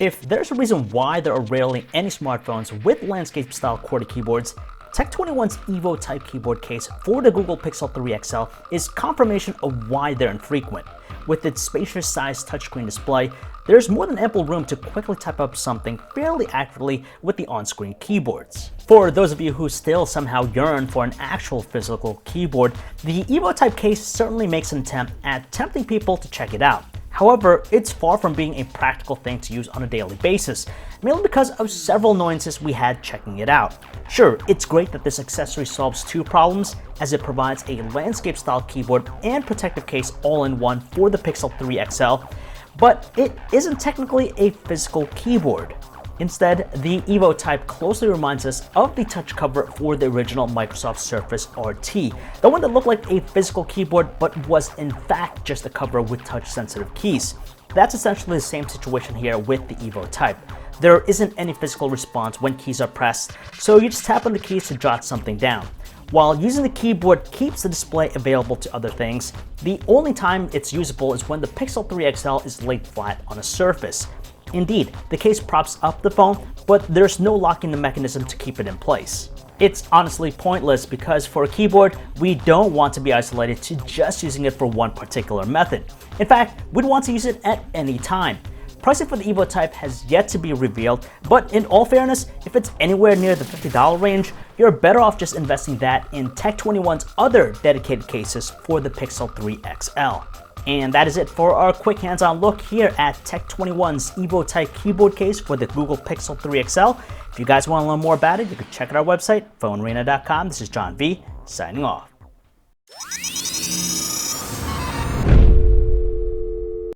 If there's a reason why there are rarely any smartphones with landscape-style QWERTY keyboards, Tech21's Evo Type keyboard case for the Google Pixel 3 XL is confirmation of why they're infrequent. With its spacious-sized touchscreen display, there's more than ample room to quickly type up something fairly accurately with the on-screen keyboards. For those of you who still somehow yearn for an actual physical keyboard, the Evo Type case certainly makes an attempt at tempting people to check it out. However, it's far from being a practical thing to use on a daily basis, mainly because of several annoyances we had checking it out. Sure, it's great that this accessory solves two problems, as it provides a landscape-style keyboard and protective case all in one for the Pixel 3 XL, but it isn't technically a physical keyboard. Instead, the Evo Type closely reminds us of the touch cover for the original Microsoft Surface RT, the one that looked like a physical keyboard but was in fact just a cover with touch-sensitive keys. That's essentially the same situation here with the Evo Type. There isn't any physical response when keys are pressed, so you just tap on the keys to jot something down. While using the keyboard keeps the display available to other things, the only time it's usable is when the Pixel 3 XL is laid flat on a surface. Indeed, the case props up the phone, but there's no locking the mechanism to keep it in place. It's honestly pointless because for a keyboard, we don't want to be isolated to just using it for one particular method. In fact, we'd want to use it at any time. Pricing for the Evo Type has yet to be revealed, but in all fairness, if it's anywhere near the $50 range, you're better off just investing that in Tech21's other dedicated cases for the Pixel 3 XL. And that is it for our quick hands-on look here at Tech21's Evo Type keyboard case for the Google Pixel 3 XL. If you guys want to learn more about it, you can check out our website, PhoneArena.com. This is John V, signing off.